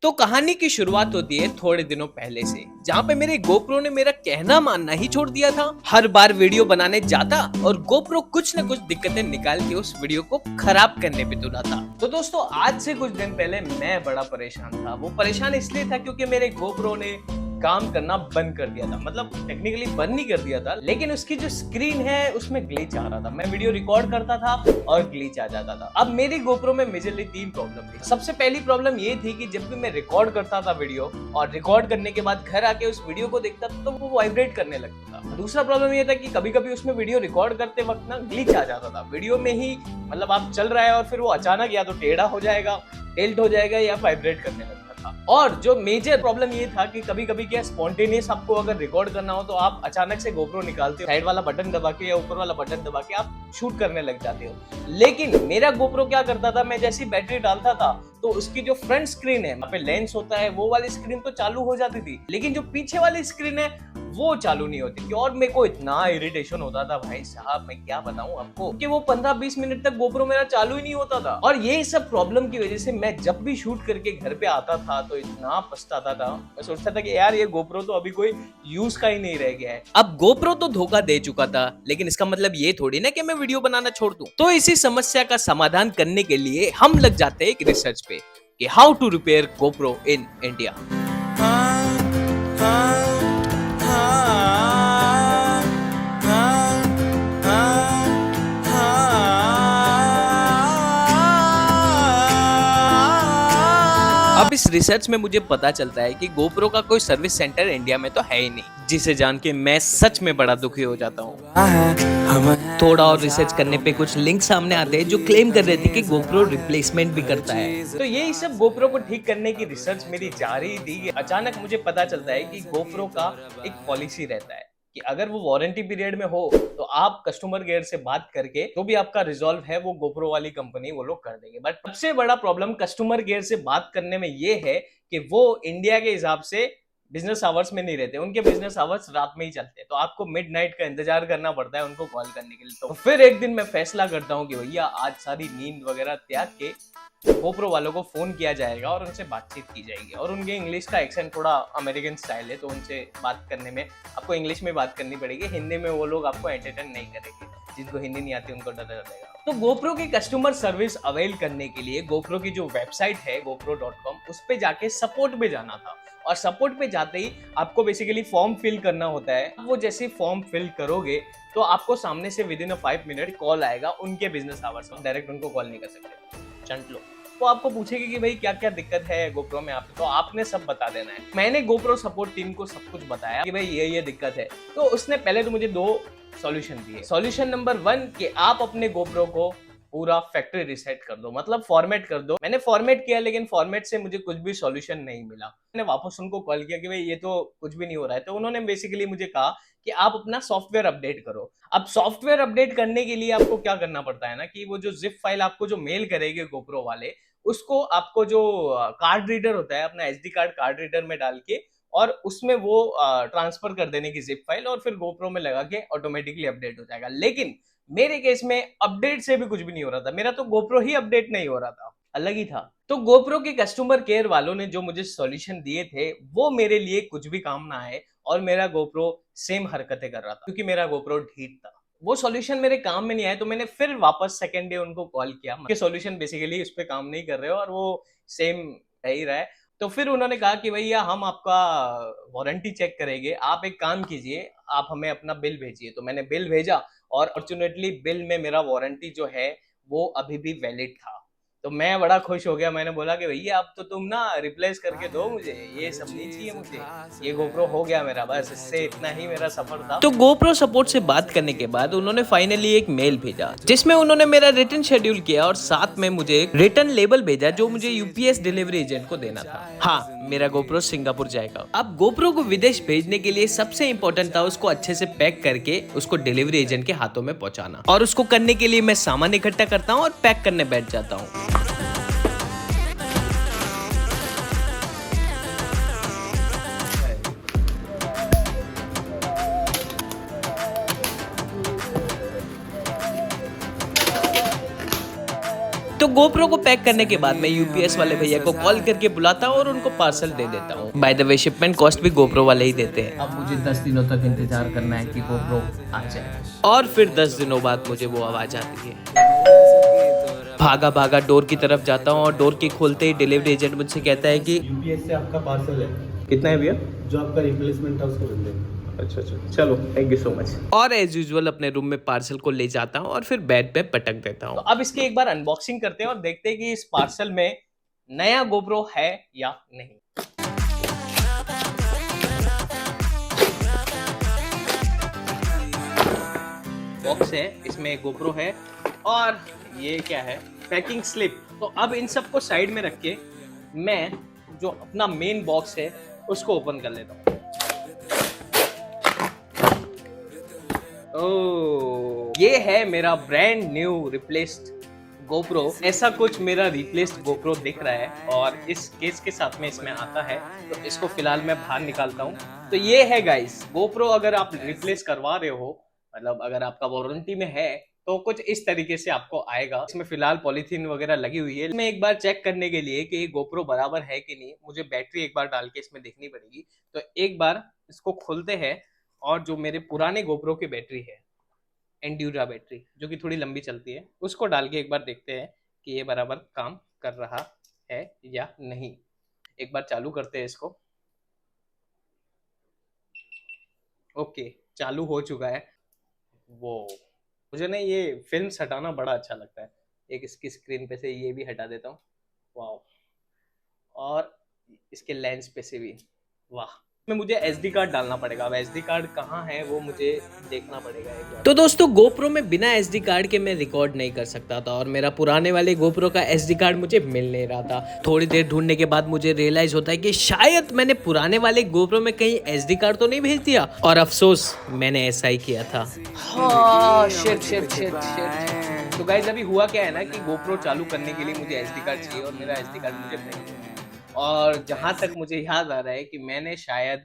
तो कहानी की शुरुआत होती है थोड़े दिनों पहले से, जहाँ पे मेरे गोप्रो ने मेरा कहना मानना ही छोड़ दिया था। हर बार वीडियो बनाने जाता और गोप्रो कुछ न कुछ दिक्कतें निकाल के उस वीडियो को खराब करने पे तुला था। तो दोस्तों, आज से कुछ दिन पहले मैं बड़ा परेशान था। वो परेशान इसलिए था क्योंकि मेरे गोप्रो ने काम करना बंद कर दिया था। मतलब टेक्निकली बंद नहीं कर दिया था, लेकिन उसकी जो स्क्रीन है उसमें ग्लिच आ रहा था। मैं वीडियो रिकॉर्ड करता था और ग्लिच आ जाता था। अब मेरी गोप्रो में मेजरली 3 प्रॉब्लम थी। सबसे पहली प्रॉब्लम ये थी कि जब भी मैं रिकॉर्ड करता था वीडियो और रिकॉर्ड करने के बाद घर आके उस वीडियो को देखता था तो वो वाइब्रेट करने लगता था। दूसरा प्रॉब्लम ये था कि कभी-कभी उसमें वीडियो रिकॉर्ड करते वक्त ना ग्लिच आ जाता था। वीडियो में ही मतलब आप चल रहा है और फिर वो अचानक या तो टेढ़ा हो जाएगा, टिल्ट हो जाएगा या वाइब्रेट करने लगता था। और जो मेजर प्रॉब्लम ये था कि कभी-कभी क्या स्पॉन्टेनियस आपको अगर रिकॉर्ड करना हो तो आप अचानक से गोप्रो निकालते हो, साइड वाला बटन दबा के या ऊपर वाला बटन दबा के आप शूट करने लग जाते हो। लेकिन मेरा गोप्रो क्या करता था, मैं जैसी बैटरी डालता था तो उसकी जो फ्रंट स्क्रीन है, वहाँ पे लेंस होता है, वो वाली स्क्रीन तो चालू हो जाती थी, लेकिन जो पीछे वाली स्क्रीन है वो चालू नहीं होती थी। और मेरे को इतना इरिटेशन होता था भाई साहब, मैं क्या बताऊं आपको, कि वो 15-20 मिनट तक गोप्रो मेरा चालू ही नहीं होता था। और ये सब प्रॉब्लम की वजह से मैं जब भी शूट करके घर पे आता था तो इतना पछताता था। मैं सोचता था कि यार ये गोप्रो तो अभी कोई यूज का ही नहीं रह गया है। अब गोप्रो तो धोखा दे चुका था, लेकिन इसका मतलब ये थोड़ी ना कि मैं वीडियो बनाना छोड़ दूं। तो इसी समस्या का समाधान करने के लिए हम लग जाते हैं एक रिसर्च पे कि how to repair GoPro in India. अब इस रिसर्च में मुझे पता चलता है कि गोप्रो का कोई सर्विस सेंटर इंडिया में तो है ही नहीं, जिसे जान के मैं सच में बड़ा दुखी हो जाता हूँ। थोड़ा और रिसर्च करने पे कुछ लिंक सामने आते हैं जो क्लेम कर रहे थे कि गोप्रो रिप्लेसमेंट भी करता है। तो यही सब गोप्रो को ठीक करने की रिसर्च मेरी जा रही थी। अचानक मुझे पता चलता है कि गोप्रो का एक पॉलिसी रहता है कि अगर वो वारंटी पीरियड में हो तो आप कस्टमर केयर से बात करके जो भी आपका रिजॉल्व है वो गोप्रो वाली कंपनी वो लोग कर देंगे। बट सबसे बड़ा प्रॉब्लम कस्टमर केयर से बात करने में ये है कि वो इंडिया के हिसाब से बिजनेस आवर्स में नहीं रहते। उनके बिजनेस आवर्स रात में ही चलते हैं, तो आपको मिडनाइट का इंतजार करना पड़ता है उनको कॉल करने के लिए। तो फिर एक दिन मैं फैसला करता हूँ कि भैया आज सारी नींद वगैरह त्याग के गोप्रो वालों को फोन किया जाएगा और उनसे बातचीत की जाएगी। और उनके इंग्लिश का एक्सेंट थोड़ा अमेरिकन स्टाइल है, तो उनसे बात करने में आपको इंग्लिश में बात करनी पड़ेगी। हिंदी में वो लोग आपको एंटरटेन नहीं करेंगे, जिनको हिंदी नहीं आती उनको डर लगेगा। तो गोप्रो की कस्टमर सर्विस अवेल करने के लिए गोप्रो की जो वेबसाइट है gopro.com, उस पे जाके सपोर्ट पे जाना था। और सपोर्ट पे जाते ही आपको बेसिकली फॉर्म फिल करना होता है। वो जैसे फॉर्म फिल करोगे तो आपको सामने से विद इन 5 मिनट कॉल आएगा उनके बिजनेस आवर्स में। डायरेक्ट उनको कॉल नहीं कर सकते, चंट लो। वो आपको पूछेगी कि भाई क्या क्या दिक्कत है गोप्रो में, आप तो आपने सब बता देना है। मैंने गोप्रो सपोर्ट टीम को सब कुछ बताया कि भाई ये दिक्कत है। तो उसने पहले तो मुझे 2 सॉल्यूशन दिए। सॉल्यूशन नंबर 1 कि आप अपने गोप्रो को पूरा फैक्ट्री रिसेट कर दो, मतलब फॉर्मेट कर दो। मैंने फॉर्मेट किया, लेकिन फॉर्मेट से मुझे कुछ भी सॉल्यूशन नहीं मिला। मैंने वापस उनको कॉल किया कि भाई ये तो कुछ भी नहीं हो रहा है। तो उन्होंने बेसिकली मुझे कहा कि आप अपना सॉफ्टवेयर अपडेट करो। अब सॉफ्टवेयर अपडेट करने के लिए आपको क्या करना पड़ता है ना, कि वो जो जिप फाइल आपको जो मेल करेंगे गोप्रो वाले, उसको आपको जो कार्ड रीडर होता है अपना एसडी कार्ड रीडर में डाल के और उसमें वो ट्रांसफर कर देने की जिप फाइल, और फिर गोप्रो में लगा के ऑटोमेटिकली अपडेट हो जाएगा। लेकिन मेरे केस में अपडेट से भी कुछ भी नहीं हो रहा था। मेरा तो गोप्रो ही अपडेट नहीं हो रहा था, अलग ही था। तो गोप्रो के कस्टमर केयर वालों ने जो मुझे सॉल्यूशन दिए थे वो मेरे लिए कुछ भी काम ना आए, और मेरा गोप्रो सेम हरकतें कर रहा था क्योंकि मेरा गोप्रो ढीठ था। वो सॉल्यूशन मेरे काम में नहीं आया, तो मैंने फिर वापस सेकंड डे उनको कॉल किया कि सॉल्यूशन बेसिकली इस पे काम नहीं कर रहे हो और वो सेम रह ही रहा है। तो फिर उन्होंने कहा कि भैया हम आपका वारंटी चेक करेंगे, आप एक काम कीजिए, आप हमें अपना बिल भेजिए। तो मैंने बिल भेजा और फॉर्चुनेटली बिल में मेरा वारंटी जो है वो अभी भी वैलिड था। तो मैं बड़ा खुश हो गया। मैंने बोला कि भैया अब तो तुम ना रिप्लेस करके दो मुझे, ये सब नहीं चाहिए मुझे, ये गोप्रो हो गया मेरा, बस इससे इतना ही मेरा सफर था। तो गोप्रो सपोर्ट से बात करने के बाद उन्होंने फाइनली एक मेल भेजा जिसमें उन्होंने मेरा रिटर्न शेड्यूल किया और साथ में मुझे एक रिटर्न लेबल भेजा जो मुझे यूपीएस डिलीवरी एजेंट को देना था। हाँ, मेरा गोप्रो सिंगापुर जाएगा। अब गोप्रो को विदेश भेजने के लिए सबसे इंपॉर्टेंट था उसको अच्छे से पैक करके उसको डिलीवरी एजेंट के हाथों में पहुंचाना। और उसको करने के लिए मैं सामान इकट्ठा करता हूँ और पैक करने बैठ जाता हूँ। तो गोप्रो को पैक करने के बाद मैं यूपीएस वाले भैया को कॉल करके बुलाता हूँ और उनको पार्सल दे देता हूँ। By the way shipment cost भी गोप्रो वाले ही देते हैं। अब मुझे 10 दिनों तक इंतजार करना है कि गोप्रो आ जाए और फिर 10 दिनों बाद मुझे वो आवाज आती है। भागा भागा डोर की तरफ जाता हूँ और डोर के खोलते ही डिलीवरी एजेंट मुझसे कहता है कि यूपीएस से आपका पार्सल है। कितना है भैया? जो आपका रिप्लेसमेंट था उसको मिल देंगे। अच्छा, चलो थैंक यू सो मच। और एज यूजुअल अपने रूम में पार्सल को ले जाता हूँ और फिर बेड पे पटक देता हूँ। तो अब इसके एक बार अनबॉक्सिंग करते हैं और देखते हैं कि इस पार्सल में नया गोप्रो है या नहीं। बॉक्स है, इसमें गोप्रो है और ये क्या है, पैकिंग स्लिप। तो अब इन सबको साइड में रख के मैं जो अपना मेन बॉक्स है उसको ओपन कर लेता हूँ। ओह, ये है मेरा ब्रांड न्यू रिप्लेस्ड गोप्रो। ऐसा कुछ मेरा रिप्लेस्ड गोप्रो दिख रहा है और इस केस के साथ में इसमें आता है। तो इसको फिलहाल मैं बाहर निकालता हूँ। तो ये है गाइस गोप्रो। अगर आप रिप्लेस करवा रहे हो, मतलब अगर आपका वारंटी में है, तो कुछ इस तरीके से आपको आएगा। इसमें फिलहाल पॉलीथीन वगैरह लगी हुई है। मैं एक बार चेक करने के लिए कि ये गोप्रो बराबर है कि नहीं, मुझे बैटरी एक बार डाल के इसमें देखनी पड़ेगी। तो एक बार इसको खोलते हैं और जो मेरे पुराने गोप्रो की बैटरी है, एंड्यूरा बैटरी, जो कि थोड़ी लंबी चलती है, उसको डाल के एक बार देखते हैं कि ये बराबर काम कर रहा है या नहीं। एक बार चालू करते हैं इसको। ओके, चालू हो चुका है। वो मुझे ना ये फिल्म्स हटाना बड़ा अच्छा लगता है। एक इसकी स्क्रीन पे से ये भी हटा देता हूँ। वाह, और इसके लेंस पे से भी वाह। में मुझे SD कार्ड डालना पड़ेगा। अब SD कार्ड कहाँ है वो मुझे देखना पड़ेगा एक बार। तो दोस्तों गोप्रो में बिना SD कार्ड के मैं रिकॉर्ड नहीं कर सकता था और मेरा पुराने वाले गोप्रो का SD कार्ड मुझे मिल नहीं रहा था। थोड़ी देर ढूंढने के बाद मुझे रियलाइज होता है कि शायद मैंने पुराने वाले गोप्रो में कहीं SD कार्ड तो नहीं भेज दिया, और अफसोस मैंने ऐसा ही किया था। शिट। तो गाइस अभी हुआ क्या है ना कि गोप्रो चालू करने के लिए मुझे SD कार्ड चाहिए और मेरा SD कार्ड मुझे नहीं है। और जहां तक मुझे याद आ रहा है कि मैंने शायद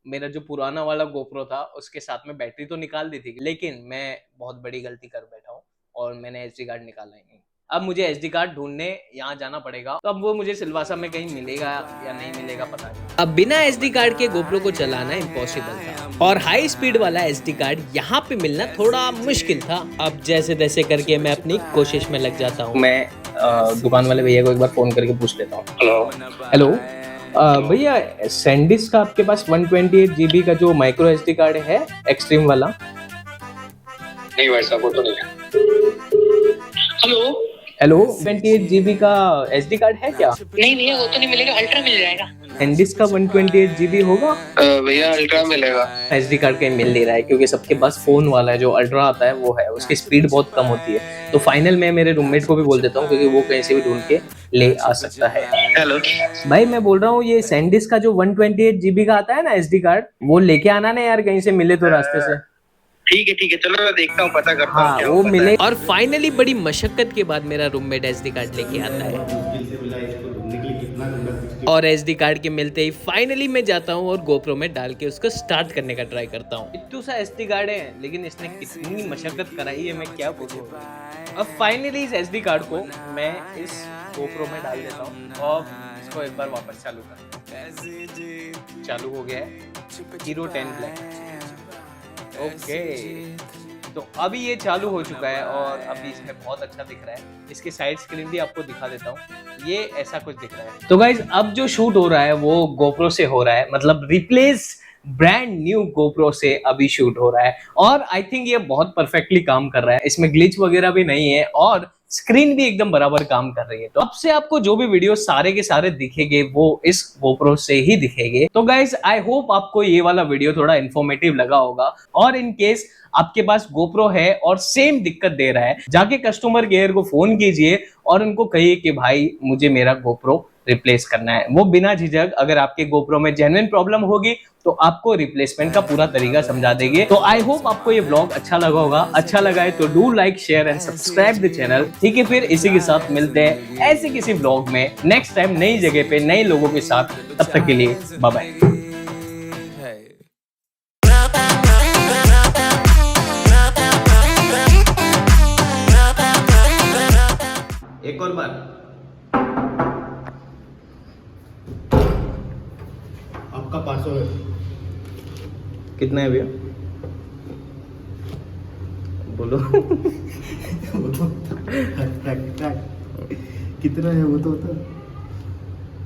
मेरा जो पुराना वाला गोप्रो था उसके साथ में बैटरी तो निकाल दी थी, लेकिन मैं बहुत बड़ी गलती कर बैठा हूँ और मैंने SD कार्ड निकाला ही नहीं। अब मुझे SD कार्ड ढूंढने यहाँ जाना पड़ेगा। तो अब वो मुझे सिलवासा में कहीं मिलेगा या नहीं मिलेगा पता नहीं। अब बिना SD कार्ड के गोप्रो को चलाना इम्पॉसिबल था और हाई स्पीड वाला SD कार्ड यहाँ पे मिलना थोड़ा मुश्किल था। अब जैसे तैसे करके मैं अपनी कोशिश में लग जाता हूँ। मैं दुकान वाले भैया को एक बार फोन करके पूछ लेता हूँ। हेलो भैया, सैंडिस्क का आपके पास 128 GB का जो माइक्रो SD कार्ड है, एक्सट्रीम वाला? नहीं भाई साहब, वो तो नहीं है। हेलो 28 GB का SD कार्ड है क्या? नहीं वो तो नहीं मिलेगा, अल्ट्रा मिल जाएगा। सैंडिस्क का 128 GB होगा? भैया अल्ट्रा मिलेगा। SD कार्ड कहीं मिल नहीं रहा है क्योंकि सबके पास फोन वाला है, जो अल्ट्रा आता है वो है, उसकी स्पीड बहुत कम होती है। तो फाइनल मैं मेरे रूममेट को भी बोल देता हूँ क्योंकि वो कहीं से भी ढूंढ के ले आ सकता है। हेलो भाई, मैं बोल रहा हूँ ये सैंडिस्क का जो 128 GB का आता है ना SD कार्ड, वो लेके आना ना यार, कहीं से मिले तो रास्ते से। ठीक है, चलो मैं देखता हूँ, पता करता हूँ। हाँ, वो मिले। और फाइनली बड़ी मशक्कत के बाद मेरा रूममेट SD कार्ड लेके आता है और SD कार्ड के मिलते ही फाइनली मैं जाता हूँ और गोप्रो में डाल के उसको स्टार्ट करने का ट्राई करता हूँ। इतना सा SD कार्ड है, लेकिन इसने कितनी मशक्कत कराई है, मैं क्या बोलूँ। अब फाइनली इस SD कार्ड को मैं इस गोप्रो में डाल देता हूँ और इसको एक बार वापस चालू कर। चालू हो गया है हीरो 10 ब्लैक। ओके, तो अभी ये चालू हो चुका है और अभी इसमें बहुत अच्छा दिख रहा है। इसकी साइड स्क्रीन भी आपको दिखा देता हूँ। ये ऐसा कुछ दिख रहा है। तो गाइज अब जो शूट हो रहा है वो गोप्रो से हो रहा है, मतलब रिप्लेस ब्रांड न्यू गोप्रो से अभी शूट हो रहा है और आई थिंक ये बहुत परफेक्टली काम कर रहा है। इसमें ग्लिच वगैरह भी नहीं है और स्क्रीन भी एकदम बराबर काम कर रही है। तो अब से आपको जो भी वीडियो सारे के सारे दिखेंगे वो इस गोप्रो से ही दिखेंगे। तो गाइज आई होप आपको ये वाला वीडियो थोड़ा इन्फॉर्मेटिव लगा होगा और इन केस आपके पास गोप्रो है और सेम दिक्कत दे रहा है, जाके कस्टमर केयर को फोन कीजिए और उनको कहिए कि भाई मुझे मेरा गोप्रो रिप्लेस करना है। वो बिना झिझक, अगर आपके गोप्रो में जेन्युइन प्रॉब्लम होगी तो आपको रिप्लेसमेंट का पूरा तरीका समझा देंगे। तो आई होप आपको ये व्लॉग अच्छा लगा होगा। अच्छा लगा है तो do like, share and subscribe the channel. ठीक है, फिर इसी के साथ मिलते हैं ऐसे किसी व्लॉग में नेक्स्ट टाइम, नई जगह पे नए लोगों के साथ। तब तक के लिए बाय बाय। एक एक और बार। आपका पार्सल है। कितना है भैया? बोलो। वो तो कितना है वो तो होता है।